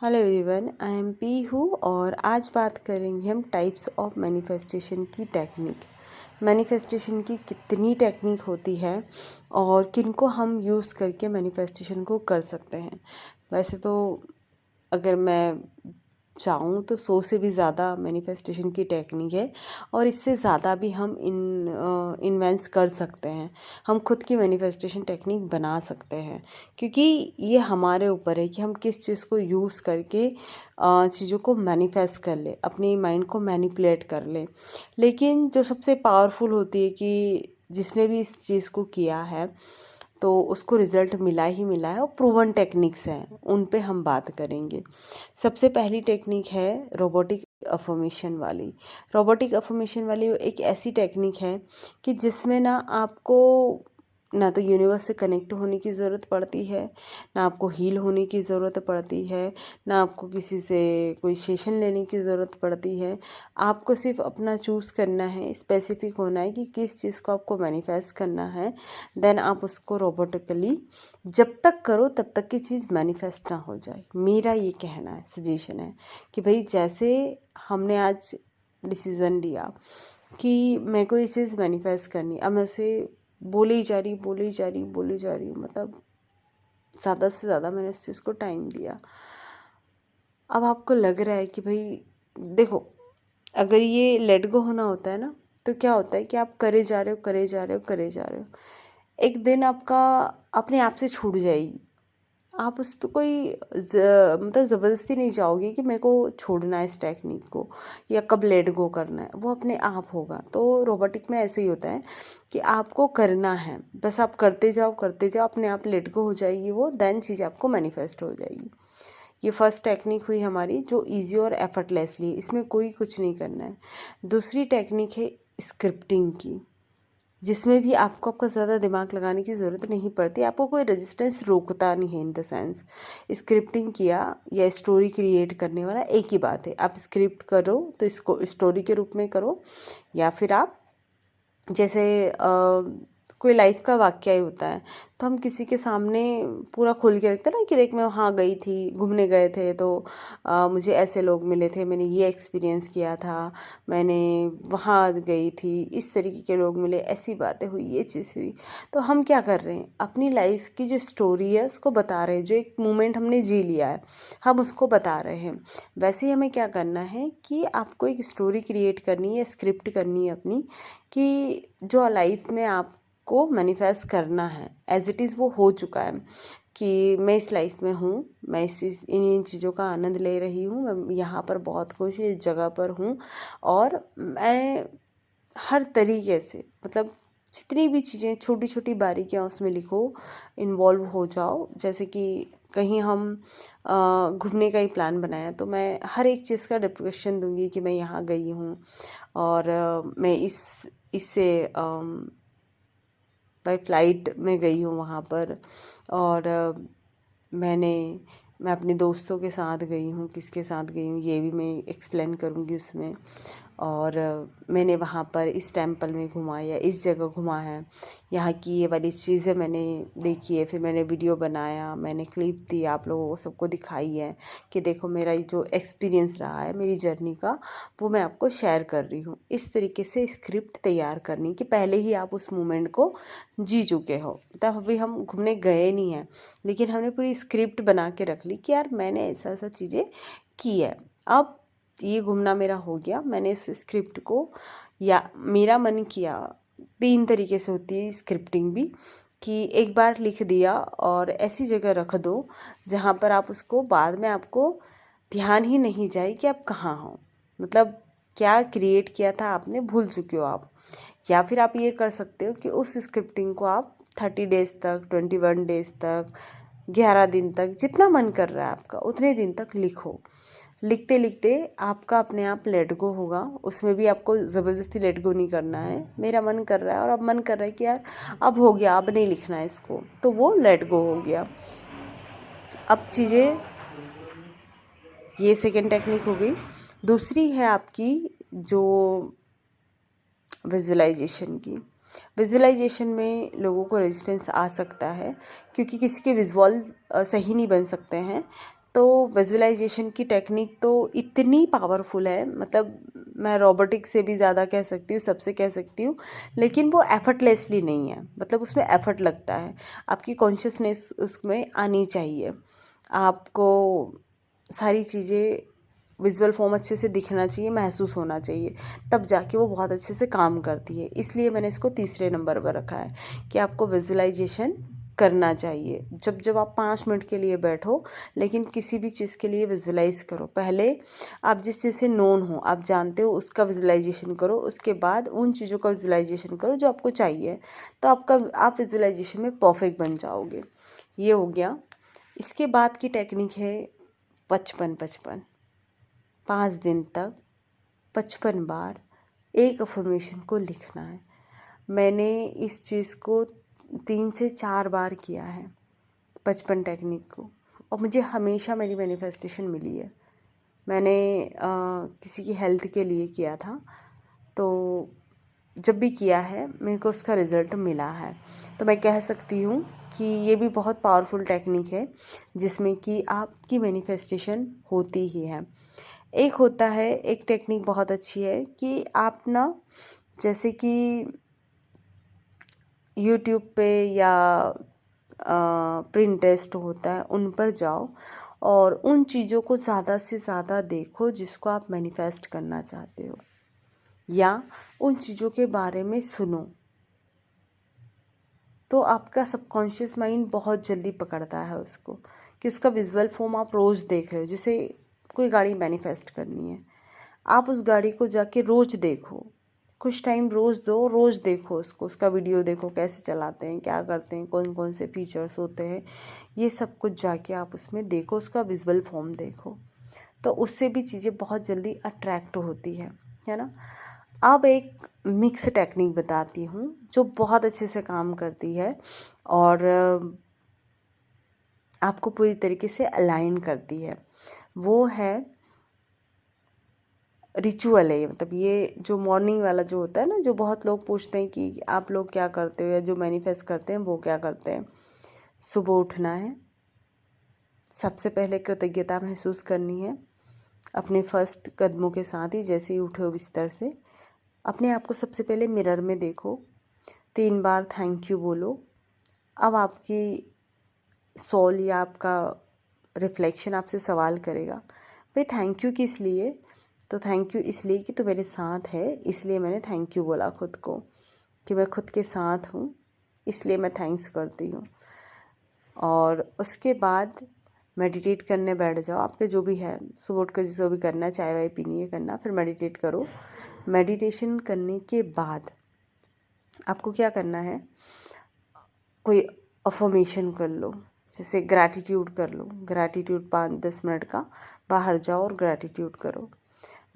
Hello everyone, I am Pihu और आज बात करेंगे हम टाइप्स ऑफ मैनिफेस्टेशन की टेक्निक। मैनिफेस्टेशन की कितनी टेक्निक होती है और किनको हम यूज़ करके मैनिफेस्टेशन को कर सकते हैं। वैसे तो अगर मैं चाहूँ तो 100 से भी ज़्यादा मैनिफेस्टेशन की टेक्निक है और इससे ज़्यादा भी हम इन्वेंट्स कर सकते हैं। हम खुद की मैनिफेस्टेशन टेक्निक बना सकते हैं, क्योंकि ये हमारे ऊपर है कि हम किस चीज़ को यूज़ करके चीज़ों को मैनिफेस्ट कर ले, अपनी माइंड को मैनिपुलेट कर ले। लेकिन जो सबसे पावरफुल होती है कि जिसने भी इस चीज़ को किया है तो उसको रिज़ल्ट मिला ही मिला है और प्रूवन टेक्निक्स हैं, उन पे हम बात करेंगे। सबसे पहली टेक्निक है रोबोटिक अफर्मेशन वाली। रोबोटिक अफर्मेशन वाली एक ऐसी टेक्निक है कि जिसमें ना आपको ना तो यूनिवर्स से कनेक्ट होने की ज़रूरत पड़ती है, ना आपको हील होने की ज़रूरत पड़ती है, ना आपको किसी से कोई सेशन लेने की ज़रूरत पड़ती है। आपको सिर्फ अपना चूज़ करना है, स्पेसिफिक होना है कि किस चीज़ को आपको मैनिफेस्ट करना है। देन आप उसको रोबोटिकली जब तक करो तब तक की चीज़ मैनिफेस्ट ना हो जाए। मेरा ये कहना है, सजेशन है कि भाई जैसे हमने आज डिसीज़न लिया कि मेरे को ये चीज़ मैनिफेस्ट करनी, अब मैं उसे बोली जा रही हूँ, मतलब ज़्यादा से ज़्यादा मैंने उस चीज़ को टाइम दिया। अब आपको लग रहा है कि भाई देखो, अगर ये लेट गो होना होता है ना, तो क्या होता है कि आप करे जा रहे हो, एक दिन आपका अपने आप से छूट जाएगी। आप उस पे कोई मतलब ज़बरदस्ती नहीं चाहोगे कि मेरे को छोड़ना है इस टेक्निक को या कब लेट गो करना है, वो अपने आप होगा। तो रोबोटिक में ऐसे ही होता है कि आपको करना है, बस आप करते जाओ, अपने आप लेट गो हो जाएगी वो, देन चीज़ आपको मैनिफेस्ट हो जाएगी। ये फर्स्ट टेक्निक हुई हमारी जो इजी और एफर्टलेसली, इसमें कोई कुछ नहीं करना है। दूसरी टेक्निक है स्क्रिप्टिंग की, जिसमें भी आपको आपका ज़्यादा दिमाग लगाने की ज़रूरत नहीं पड़ती, आपको कोई रेजिस्टेंस रोकता नहीं है। इन द सेंस स्क्रिप्टिंग किया या स्टोरी क्रिएट करने वाला एक ही बात है। आप स्क्रिप्ट करो तो इसको स्टोरी के रूप में करो, या फिर आप जैसे कोई लाइफ का वाक़या ही होता है तो हम किसी के सामने पूरा खोल के रखते हैं ना कि देख मैं वहाँ गई थी, घूमने गए थे तो मुझे ऐसे लोग मिले थे, मैंने ये एक्सपीरियंस किया था, मैंने वहाँ गई थी, इस तरीके के लोग मिले, ऐसी बातें हुई, ये चीज़ हुई। तो हम क्या कर रहे हैं, अपनी लाइफ की जो स्टोरी है उसको बता रहे हैं, जो एक मोमेंट हमने जी लिया है हम उसको बता रहे हैं। वैसे ही हमें क्या करना है कि आपको एक स्टोरी क्रिएट करनी है, स्क्रिप्ट करनी है अपनी, कि जो लाइफ में आपको मैनिफेस्ट करना है एज इट इज़ वो हो चुका है, कि मैं इस लाइफ में हूँ, मैं इन चीज़ों का आनंद ले रही हूँ, मैं यहाँ पर बहुत खुश हूँ, इस जगह पर हूँ और मैं हर तरीके से, मतलब जितनी भी चीज़ें छोटी छोटी बारीकियाँ उसमें लिखो, इन्वॉल्व हो जाओ। जैसे कि कहीं हम घूमने का ही प्लान बनाया तो मैं हर एक चीज़ का डिस्क्रिप्शन दूंगी कि मैं यहाँ गई हूँ और मैं इससे बाय फ्लाइट में गई हूँ वहाँ पर, और मैं अपने दोस्तों के साथ गई हूँ, किसके साथ गई हूँ ये भी मैं एक्सप्लेन करूँगी उसमें। और मैंने वहाँ पर इस टेंपल में घूमा या इस जगह घूमा है, यहाँ की ये वाली चीज़ें मैंने देखी है, फिर मैंने वीडियो बनाया, मैंने क्लिप दी, आप लोगों को सबको दिखाई है कि देखो मेरा जो एक्सपीरियंस रहा है मेरी जर्नी का, वो मैं आपको शेयर कर रही हूँ। इस तरीके से स्क्रिप्ट तैयार करनी कि पहले ही आप उस मोमेंट को जी चुके हो, तब अभी हम घूमने गए नहीं हैं लेकिन हमने पूरी स्क्रिप्ट बना के रख ली कि यार मैंने ऐसा ऐसा चीज़ें की है। अब ये घूमना मेरा हो गया, मैंने इस स्क्रिप्ट को, या मेरा मन किया, 3 तरीके से होती है स्क्रिप्टिंग भी, कि एक बार लिख दिया और ऐसी जगह रख दो जहाँ पर आप उसको बाद में आपको ध्यान ही नहीं जाए कि आप कहाँ हो, मतलब क्या क्रिएट किया था आपने भूल चुके हो आप। या फिर आप ये कर सकते हो कि उस स्क्रिप्टिंग को आप 30 डेज़ तक, 21 डेज़ तक, 11 दिन तक, जितना मन कर रहा है आपका उतने दिन तक लिखो। लिखते लिखते आपका अपने आप लेट गो होगा, उसमें भी आपको ज़बरदस्ती लेट गो नहीं करना है। मेरा मन कर रहा है और अब मन कर रहा है कि यार अब हो गया, अब नहीं लिखना है इसको, तो वो लेट गो हो गया। अब चीज़ें, ये सेकेंड टेक्निक हो गई। दूसरी है आपकी जो विजुअलाइजेशन की। विजुअलाइजेशन में लोगों को रेजिस्टेंस आ सकता है क्योंकि किसी के विजुअल सही नहीं बन सकते हैं, तो विजुअलाइजेशन की टेक्निक तो इतनी पावरफुल है, मतलब मैं रोबोटिक से भी ज़्यादा कह सकती हूँ, सबसे कह सकती हूँ, लेकिन वो एफर्टलेसली नहीं है। मतलब उसमें एफर्ट लगता है, आपकी कॉन्शियसनेस उसमें आनी चाहिए, आपको सारी चीज़ें विजुअल फॉर्म अच्छे से दिखना चाहिए, महसूस होना चाहिए, तब जाके वो बहुत अच्छे से काम करती है। इसलिए मैंने इसको तीसरे नंबर पर रखा है कि आपको विजुअलाइजेशन करना चाहिए। जब जब आप 5 मिनट के लिए बैठो, लेकिन किसी भी चीज़ के लिए विजुअलाइज करो। पहले आप जिस चीज़ से नोन हो, आप जानते हो, उसका विजुअलाइजेशन करो। उसके बाद उन चीज़ों का विजुअलाइजेशन करो जो आपको चाहिए, तो आप विजुअलाइजेशन में परफेक्ट बन जाओगे। ये हो गया। इसके बाद की टेक्निक है 55-55। 5 दिन तक 55 बार एक अफर्मेशन को लिखना है। मैंने इस चीज़ को 3 से 4 बार किया है, 55 टेक्निक को, और मुझे हमेशा मेरी मैनिफेस्टेशन मिली है। मैंने किसी की हेल्थ के लिए किया था, तो जब भी किया है मेरे को उसका रिज़ल्ट मिला है। तो मैं कह सकती हूँ कि ये भी बहुत पावरफुल टेक्निक है, जिसमें कि आपकी मैनिफेस्टेशन होती ही है। एक होता है, एक टेक्निक बहुत अच्छी है कि आप ना, जैसे कि यूट्यूब पे या प्रिंटेस्ट होता है, उन पर जाओ और उन चीज़ों को ज़्यादा से ज़्यादा देखो जिसको आप मैनिफेस्ट करना चाहते हो, या उन चीज़ों के बारे में सुनो। तो आपका सबकॉन्शियस माइंड बहुत जल्दी पकड़ता है उसको, कि उसका विजुअल फॉर्म आप रोज़ देख रहे हो। जैसे कोई गाड़ी मैनिफेस्ट करनी है, आप उस गाड़ी को जाके रोज़ देखो, कुछ टाइम रोज़ दो, रोज़ देखो उसको, उसका वीडियो देखो, कैसे चलाते हैं, क्या करते हैं, कौन कौन से फीचर्स होते हैं, ये सब कुछ जाके आप उसमें देखो, उसका विजुअल फॉर्म देखो। तो उससे भी चीज़ें बहुत जल्दी अट्रैक्ट होती है ना। अब एक मिक्स टेक्निक बताती हूँ जो बहुत अच्छे से काम करती है और आपको पूरी तरीके से अलाइन करती है। वो है रिचुअल है। मतलब ये जो मॉर्निंग वाला जो होता है ना, जो बहुत लोग पूछते हैं कि आप लोग क्या करते हो, या जो मैनिफेस्ट करते हैं वो क्या करते हैं। सुबह उठना है, सबसे पहले कृतज्ञता महसूस करनी है अपने फर्स्ट कदमों के साथ ही। जैसे ही उठो बिस्तर से, अपने आप को सबसे पहले मिरर में देखो, 3 बार थैंक यू बोलो। अब आपकी सोल या आपका रिफ्लेक्शन आपसे सवाल करेगा, भाई थैंक यू किस लिए? तो थैंक यू इसलिए कि तू मेरे साथ है, इसलिए मैंने थैंक यू बोला खुद को, कि मैं खुद के साथ हूँ, इसलिए मैं थैंक्स करती हूँ। और उसके बाद मेडिटेट करने बैठ जाओ। आपके जो भी है, सुबह उठ कर जो भी करना है, चाय वाय पीनी है करना, फिर मेडिटेट करो। मेडिटेशन करने के बाद आपको क्या करना है, कोई अफर्मेशन कर लो। जैसे ग्रैटिट्यूड कर लो, ग्रैटिट्यूड 5-10 मिनट का, बाहर जाओ और ग्रैटिट्यूड करो।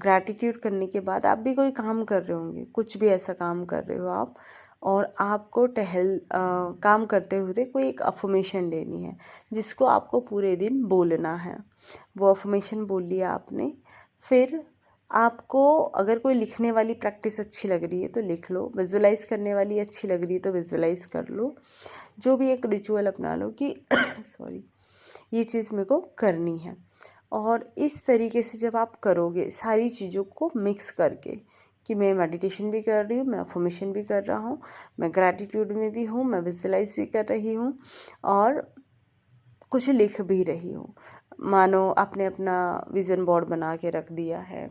ग्रैटिट्यूड करने के बाद आप भी कोई काम कर रहे होंगे, कुछ भी ऐसा काम कर रहे हो आप, और आपको काम करते हुए कोई एक अफर्मेशन लेनी है जिसको आपको पूरे दिन बोलना है। वो अफर्मेशन बोल लिया आपने, फिर आपको अगर कोई लिखने वाली प्रैक्टिस अच्छी लग रही है तो लिख लो, विजुअलाइज करने वाली अच्छी लग रही है तो विजुअलाइज कर लो। जो भी एक रिचुअल अपना लो कि सॉरी, ये चीज़ मेरे को करनी है। और इस तरीके से जब आप करोगे सारी चीज़ों को मिक्स करके, कि मैं मेडिटेशन भी कर रही हूँ, मैं अफर्मेशन भी कर रहा हूँ, मैं ग्रैटिट्यूड में भी हूँ, मैं विजुअलाइज भी कर रही हूँ, और कुछ लिख भी रही हूँ। मानो आपने अपना विज़न बोर्ड बना के रख दिया है,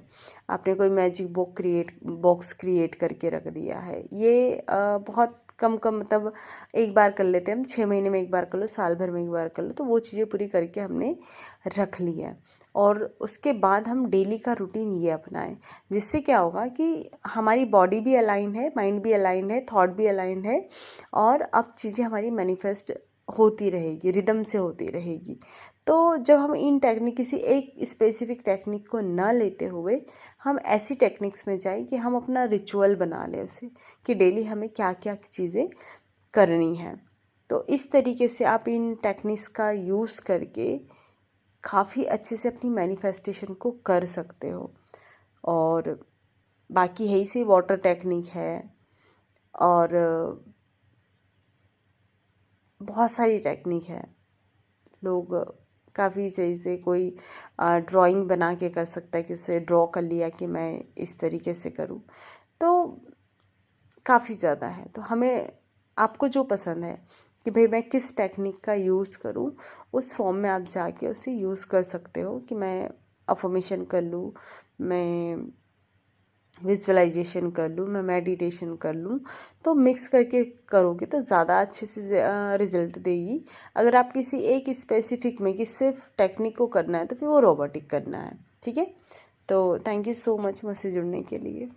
आपने कोई मैजिक बॉक्स क्रिएट करके रख दिया है। ये बहुत कम कम, मतलब एक बार कर लेते हैं हम, 6 महीने में एक बार कर लो, साल भर में एक बार कर लो, तो वो चीज़ें पूरी करके हमने रख ली है। और उसके बाद हम डेली का रूटीन ये अपनाएं, जिससे क्या होगा कि हमारी बॉडी भी अलाइन है, माइंड भी अलाइन है, थॉट भी अलाइन है, और अब चीज़ें हमारी मैनिफेस्ट होती रहेगी, रिदम से होती रहेगी। तो जब हम इन टेक्निक, किसी एक स्पेसिफिक टेक्निक को ना लेते हुए हम ऐसी टेक्निक्स में जाएं कि हम अपना रिचुअल बना लें उसे, कि डेली हमें क्या क्या चीज़ें करनी है। तो इस तरीके से आप इन टेक्निक्स का यूज़ करके काफ़ी अच्छे से अपनी मैनिफेस्टेशन को कर सकते हो। और बाकी यही से वाटर टेक्निक है, और बहुत सारी टेक्निक है। लोग काफ़ी चीज़ें कोई ड्राइंग बना के कर सकता है कि उसे ड्रॉ कर लिया कि मैं इस तरीके से करूँ, तो काफ़ी ज़्यादा है। तो हमें आपको जो पसंद है कि भाई मैं किस टेक्निक का यूज़ करूँ, उस फॉर्म में आप जाके उसे यूज़ कर सकते हो कि मैं अफर्मेशन कर लूँ, मैं विजुअलाइजेशन कर लूँ, मैं मेडिटेशन कर लूँ। तो मिक्स करके करोगे तो ज़्यादा अच्छे से रिजल्ट देगी। अगर आप किसी एक स्पेसिफिक में कि सिर्फ टेक्निक को करना है तो फिर वो रोबोटिक करना है। ठीक है, तो थैंक यू सो मच मुझसे जुड़ने के लिए।